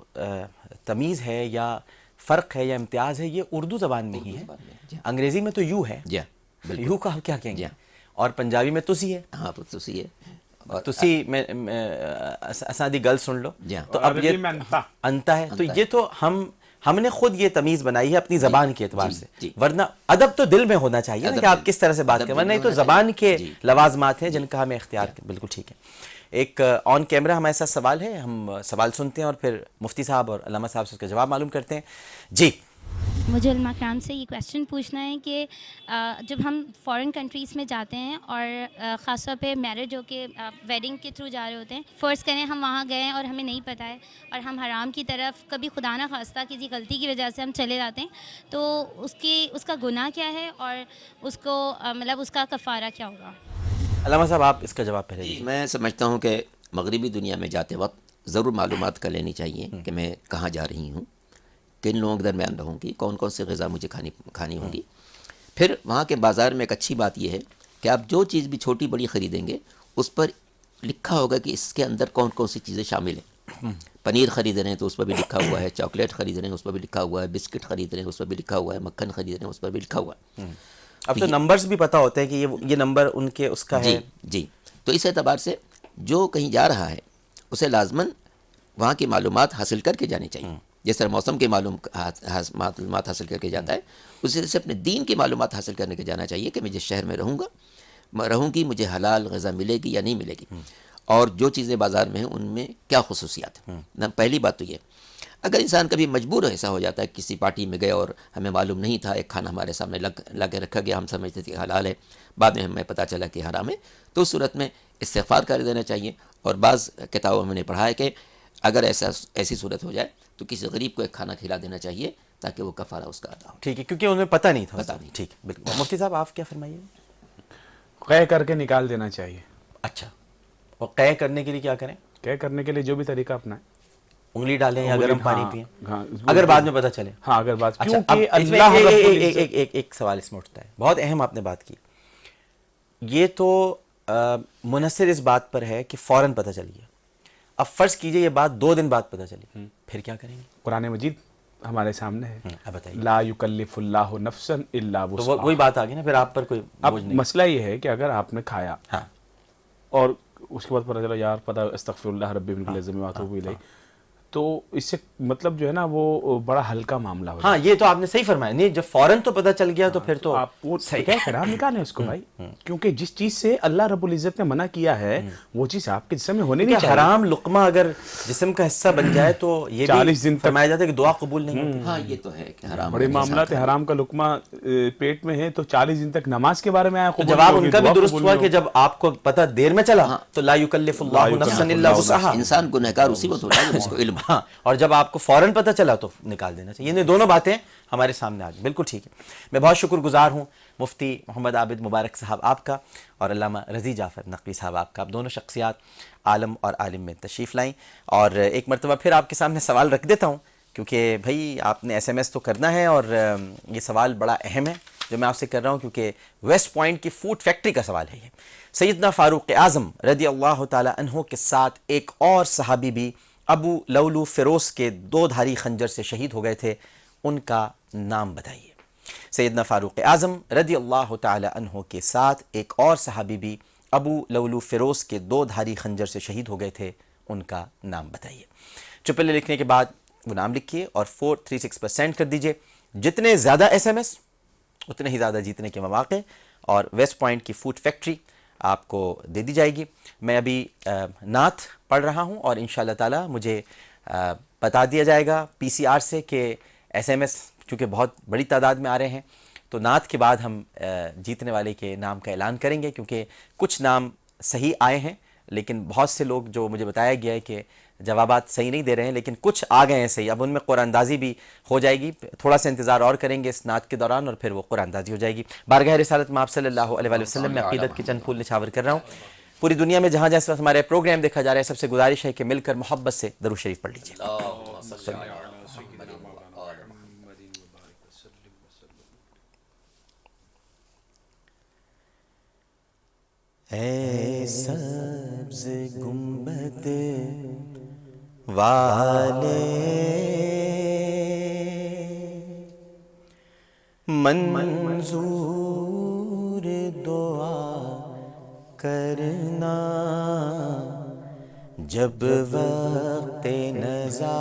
تمیز ہے یا فرق ہے یا امتیاز ہے، یہ اردو زبان میں ہی ہے. انگریزی میں تو یو ہے. جی ہاں، یو کا کیا کہیں گے؟ اور پنجابی میں تسی ہے. ہاں تسی ہے. تسی میں اساں دی گل سن لو. جی ہاں. تو اب یہ انتا ہے. تو یہ تو ہم نے خود یہ تمیز بنائی ہے اپنی زبان کے اعتبار سے. ورنہ ادب تو دل میں ہونا چاہیے نا کہ آپ کس طرح سے بات کریں، ورنہ یہ تو زبان کے لوازمات ہیں جن کا ہمیں اختیار کریں. بالکل ٹھیک ہے. ایک آن کیمرہ ہمارے ساتھ سوال ہے، ہم سوال سنتے ہیں اور پھر مفتی صاحب اور علامہ صاحب سے اس کا جواب معلوم کرتے ہیں. جی. مجھے علماء کرام سے یہ کویسچن پوچھنا ہے کہ جب ہم فارن کنٹریز میں جاتے ہیں اور خاص طور پہ میرج ہو کے ویڈنگ کے تھرو جا رہے ہوتے ہیں، فرض کریں ہم وہاں گئے اور ہمیں نہیں پتہ ہے اور ہم حرام کی طرف کبھی خدا نہ خواستہ کسی غلطی کی وجہ سے ہم چلے جاتے ہیں، تو اس کا گناہ کیا ہے اور اس کو مطلب اس کا کفارہ کیا ہوگا؟ علامہ صاحب آپ اس کا جواب پہلے دیجیے. میں سمجھتا ہوں کہ مغربی دنیا میں جاتے وقت ضرور معلومات کر لینی چاہیے کہ میں کہاں جا رہی ہوں، کن لوگوں کے درمیان رہوں گی، کون کون سے غذا مجھے کھانی ہوں گی. پھر وہاں کے بازار میں ایک اچھی بات یہ ہے کہ آپ جو چیز بھی چھوٹی بڑی خریدیں گے اس پر لکھا ہوگا کہ اس کے اندر کون کون سی چیزیں شامل ہیں. پنیر خرید رہے ہیں تو اس پر بھی لکھا ہوا ہے، چاکلیٹ خرید رہے ہیں اس پر بھی لکھا ہوا ہے، بسکٹ خرید رہے ہیں اس پر بھی لکھا ہوا ہے، مکھن خرید رہے ہیں اس پر بھی لکھا ہوا ہے. اب تو نمبرز بھی پتہ ہوتے ہیں کہ یہ نمبر ان کے اس کا ہے. جی. تو اس اعتبار سے جو کہیں جا رہا ہے اسے لازماً وہاں کی معلومات حاصل کر کے جانی چاہیے. جس طرح موسم کی معلومات حاصل کر کے جاتا ہے، اسی طرح سے اپنے دین کی معلومات حاصل کرنے کے جانا چاہیے کہ میں جس شہر میں رہوں گی مجھے حلال غذا ملے گی یا نہیں ملے گی، اور جو چیزیں بازار میں ہیں ان میں کیا خصوصیات ہیں. پہلی بات تو یہ. اگر انسان کبھی مجبور ایسا ہو جاتا ہے کسی پارٹی میں گئے اور ہمیں معلوم نہیں تھا، ایک کھانا ہمارے سامنے لا کے رکھا گیا، ہم سمجھتے تھے کہ حلال ہے، بعد میں ہمیں پتہ چلا کہ حرام ہے، تو اس صورت میں استغفار کر دینا چاہیے. اور بعض کتابوں میں نے پڑھا ہے کہ اگر ایسی صورت ہو جائے تو کسی غریب کو ایک کھانا کھلا دینا چاہیے تاکہ وہ کفارہ اس کا ادا ہو. ٹھیک ہے، کیونکہ انہیں پتہ نہیں تھا. پتہ نہیں. ٹھیک ہے، بالکل. مفتی صاحب آپ کیا فرمائیے؟ قے کر کے نکال دینا چاہیے. اچھا، اور قے کرنے کے لیے کیا کریں؟ قے کرنے کے لیے جو بھی طریقہ اپنائیں، انگلی ڈالیں یا گرم پانی پئیں، ہاں اگر بعد میں پتہ چلے. ہاں اگر بات، اچھا، کیونکہ اللہ ایک سوال اس میں اٹھتا ہے، بہت اہم آپ نے بات کی. یہ تو منحصر اس بات پر ہے کہ فوراً پتہ چل گیا. اب فرض کیجئے یہ بات 2 دن بعد پتہ چلی، پھر کیا کریں گے؟ قرآن مجید ہمارے سامنے ہے. اب بتائیے. لا یکلف اللہ نفسا الا تو وسعها. وہی بات آ گئی نا، پھر آپ پر کوئی اب بوجھ نہیں. مسئلہ یہ ہے کہ اگر آپ نے کھایا ہاں، اور اس کے بعد پتہ چلا یار پتہ استغفر اللہ ربی من کل ذنب واتوب الیہ، تو اس سے مطلب جو ہے نا وہ بڑا ہلکا معاملہ ہو جاتا ہاں یہ تو آپ نے صحیح فرمایا. نہیں جب فوراً تو پتہ چل گیا تو پھر تو آپ وہ حرام نکالیں اس کو بھائی، کیونکہ جس چیز سے اللہ رب العزت نے منع کیا ہے وہ چیز آپ کے جسم میں ہونے نہیں چاہیے. حرام لقمہ اگر جسم کا حصہ بن جائے تو یہ 40 دن بھی فرمایا جاتا ہے کہ دعا قبول نہیں ہوتی. ہاں یہ تو ہے کہ حرام بڑے معاملات ہیں. حرام کا لقمہ پیٹ میں ہے تو 40 دن تک نماز کے بارے میں آیا. جواب ان کا بھی درست ہوا کہ جب آپ کو پتہ دیر میں چلا تو لا یکلف اللہ نفسا الا وسعها. انسان گنہگار اسی وقت ہوتا ہے جب اس کو علم. ہاں، اور جب آپ کو فوراً پتہ چلا تو نکال دینا چاہیے. یہ دونوں باتیں ہمارے سامنے آ گئی. بالکل ٹھیک ہے. میں بہت شکر گزار ہوں مفتی محمد عابد مبارک صاحب آپ کا اور علامہ رضی جعفر نقوی صاحب آپ کا. آپ دونوں شخصیات عالم اور عالم میں تشریف لائیں. اور ایک مرتبہ پھر آپ کے سامنے سوال رکھ دیتا ہوں کیونکہ بھائی آپ نے SMS تو کرنا ہے، اور یہ سوال بڑا اہم ہے جو میں آپ سے کر رہا ہوں، کیونکہ ویسٹ پوائنٹ کی فوڈ فیکٹری کا سوال ہے یہ۔ سیدنا فاروق اعظم رضی اللہ تعالی عنہ کے ساتھ ایک اور صحابی بھی ابو لولو فیروز کے 2 دھاری خنجر سے شہید ہو گئے تھے، ان کا نام بتائیے۔ سیدنا فاروق اعظم رضی اللہ تعالی عنہ کے ساتھ ایک اور صحابی بھی ابو لولو فیروز کے 2 دھاری خنجر سے شہید ہو گئے تھے، ان کا نام بتائیے۔ چپلے لکھنے کے بعد وہ نام لکھیے اور 436 پر سینڈ کر دیجئے۔ جتنے زیادہ SMS اتنے ہی زیادہ جیتنے کے مواقع، اور ویسٹ پوائنٹ کی فوڈ فیکٹری آپ کو دے دی جائے گی۔ میں ابھی نعت پڑھ رہا ہوں، اور انشاءاللہ تعالی مجھے بتا دیا جائے گا PCR سے کہ SMS چونکہ بہت بڑی تعداد میں آ رہے ہیں، تو نعت کے بعد ہم جیتنے والے کے نام کا اعلان کریں گے، کیونکہ کچھ نام صحیح آئے ہیں، لیکن بہت سے لوگ جو مجھے بتایا گیا ہے کہ جوابات صحیح نہیں دے رہے ہیں، لیکن کچھ آ گئے ہیں صحیح۔ اب ان میں قرآن اندازی بھی ہو جائے گی، تھوڑا سا انتظار اور کریں گے اس نعت کے دوران، اور پھر وہ قرآن اندازی ہو جائے گی۔ بارگاہ رسالت میں آپ صلی اللہ علیہ وآلہ وسلم میں عقیدت کے چند پھول نچھاور کر رہا ہوں۔ پوری دنیا میں جہاں جہاں اس وقت ہمارے پروگرام دیکھا جا رہا ہے، سب سے گزارش ہے کہ مل کر محبت سے درود شریف پڑھ لیجیے۔ اے سبز گنبد والے منظور دعا کرنا، جب وقت نزا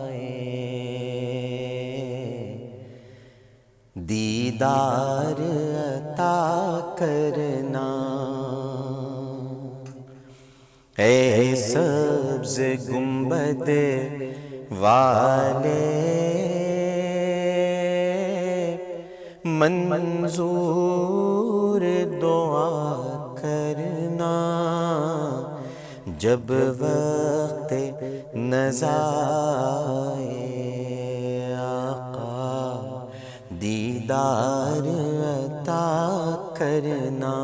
آئے دیدار عطا کرنا۔ اے سبز گنبد والے منظور دعا کرنا، جب وقت نزا آئے آقا دیدار عطا کرنا۔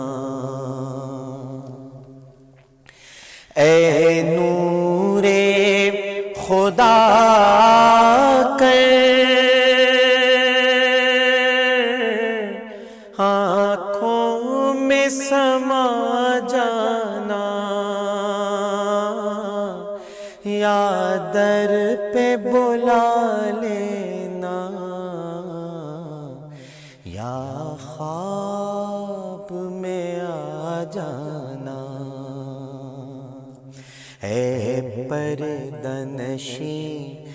اے نور خدا کر آنکھوں میں سما جانا، یا در پہ بلا لینا، یا خواب میں آ جانا۔ اے پردہ نشیں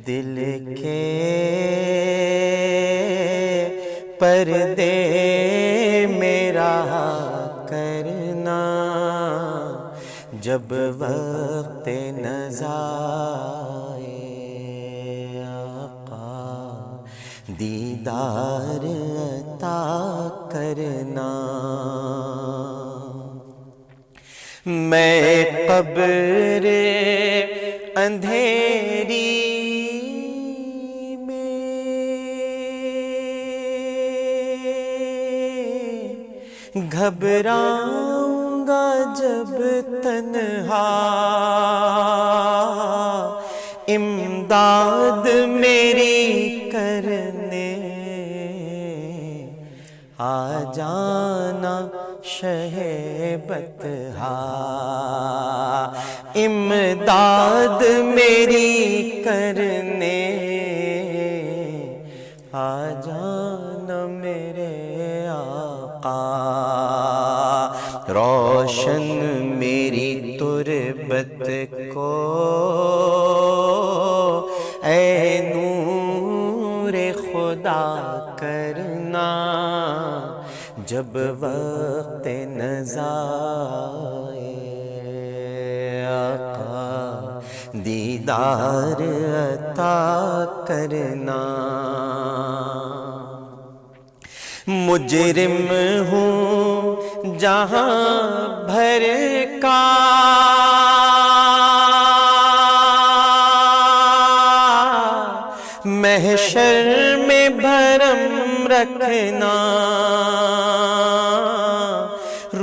دل کے پردے میرا کرنا، جب وقت نزا آئے آقا دیدار عطا کرنا۔ میں قبر اندھیری میں گھبراؤں گا جب تنہا، امداد میری کرنے آ جانا شہ بطحا، امداد میری کرنے آ جانا میرے آقا، روشن میری تربت کو اے نور خدا کرنا، جب وقت نزا آئے آقا دیدار عطا کرنا۔ مجرم ہوں جہاں بھر کا محشر میں بھرم رکھنا،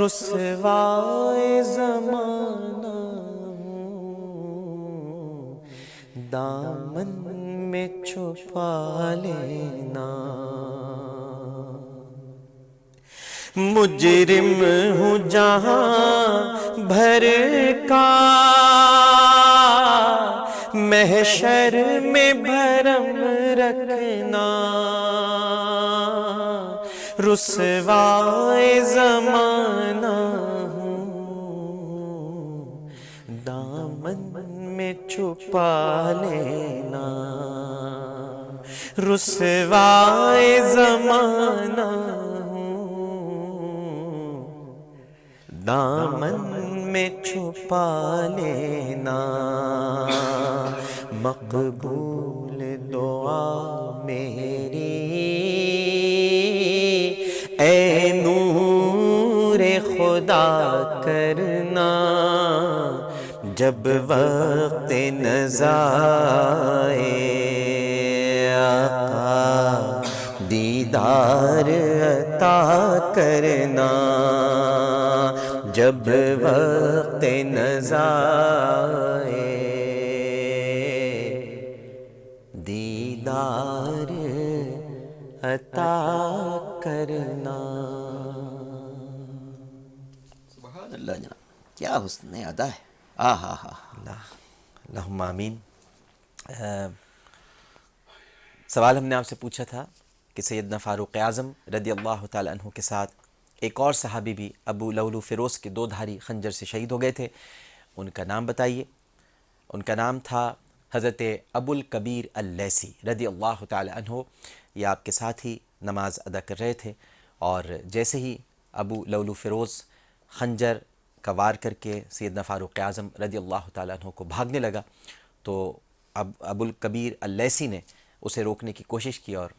رسوائے زمانہ ہوں دامن میں چھپا لینا، مجرم ہوں جہاں بھر کا، محشر میں بھرم رکھنا، رسوائے زمانہ ہوں، دامن میں چھپا لینا، رسوائے زمانہ دامن میں چھپا لینا، مقبول دعا میری اے نور خدا کرنا، جب وقت نزا آقا دیدار عطا کرنا، جب وقت نزا دیدار عطا کرنا۔ سبحان اللہ جناب، کیا حسن ادا ہے، ہاں اللہم آمین۔ سوال ہم نے آپ سے پوچھا تھا کہ سیدنا فاروق اعظم رضی اللہ تعالی عنہ کے ساتھ ایک اور صحابی بھی ابو لولو فیروز کے 2 دھاری خنجر سے شہید ہو گئے تھے، ان کا نام بتائیے۔ ان کا نام تھا حضرت ابو الکبیر اللیثی رضی اللہ تعالی عنہ۔ یہ آپ کے ساتھ ہی نماز ادا کر رہے تھے، اور جیسے ہی ابو لولو فیروز خنجر کا وار کر کے سیدنا فاروق اعظم رضی اللہ تعالی عنہ کو بھاگنے لگا، تو ابو الکبیر اللیثی نے اسے روکنے کی کوشش کی اور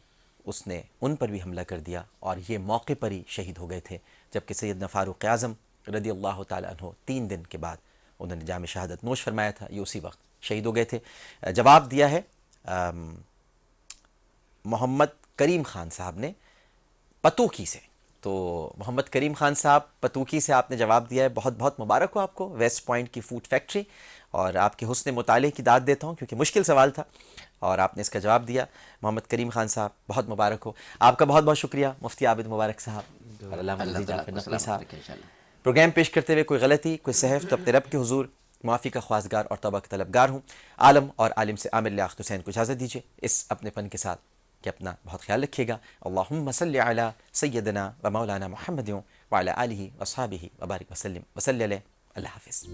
اس نے ان پر بھی حملہ کر دیا، اور یہ موقع پر ہی شہید ہو گئے تھے، جبکہ سیدنا فاروق اعظم رضی اللہ تعالی عنہ 3 دن کے بعد انہوں نے جام شہادت نوش فرمایا تھا، یہ اسی وقت شہید ہو گئے تھے۔ جواب دیا ہے محمد کریم خان صاحب نے پتوکی سے، تو محمد کریم خان صاحب پتوکی سے آپ نے جواب دیا ہے، بہت بہت مبارک ہو آپ کو، ویسٹ پوائنٹ کی فوڈ فیکٹری، اور آپ کے حسن مطالعے کی داد دیتا ہوں کیونکہ مشکل سوال تھا اور آپ نے اس کا جواب دیا۔ محمد کریم خان صاحب بہت مبارک ہو آپ کا، بہت بہت شکریہ مفتی عابد مبارک صاحب اور علامہ رضی جعفر نقوی صاحب۔ پروگرام پیش کرتے ہوئے کوئی غلطی، کوئی سہو تو اپنے رب کے حضور معافی کا خواستگار اور توبہ کا طلبگار ہوں۔ عالم اور عالم سے عامر لیاقت حسین کو اجازت دیجیے اس اپنے پن کے ساتھ کہ اپنا بہت خیال رکھیے گا۔ اللہم صلی علی سیدنا و مولانا محمد وعلی آلہ وصحبہ وبارک وسلم وصلی علیہ۔ اللہ حافظ۔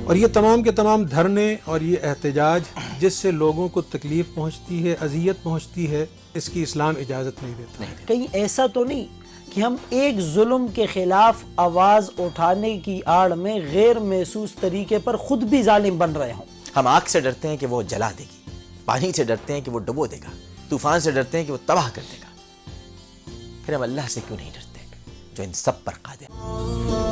اور یہ تمام کے تمام دھرنے اور یہ احتجاج جس سے لوگوں کو تکلیف پہنچتی ہے، اذیت پہنچتی ہے، اس کی اسلام اجازت نہیں دیتا۔ کہیں ایسا تو نہیں کہ ہم ایک ظلم کے خلاف آواز اٹھانے کی آڑ میں غیر محسوس طریقے پر خود بھی ظالم بن رہے ہوں۔ ہم آگ سے ڈرتے ہیں کہ وہ جلا دے گی، پانی سے ڈرتے ہیں کہ وہ ڈبو دے گا، طوفان سے ڈرتے ہیں کہ وہ تباہ کر دے گا، پھر ہم اللہ سے کیوں نہیں ڈرتے جو ان سب پر قادر ہے؟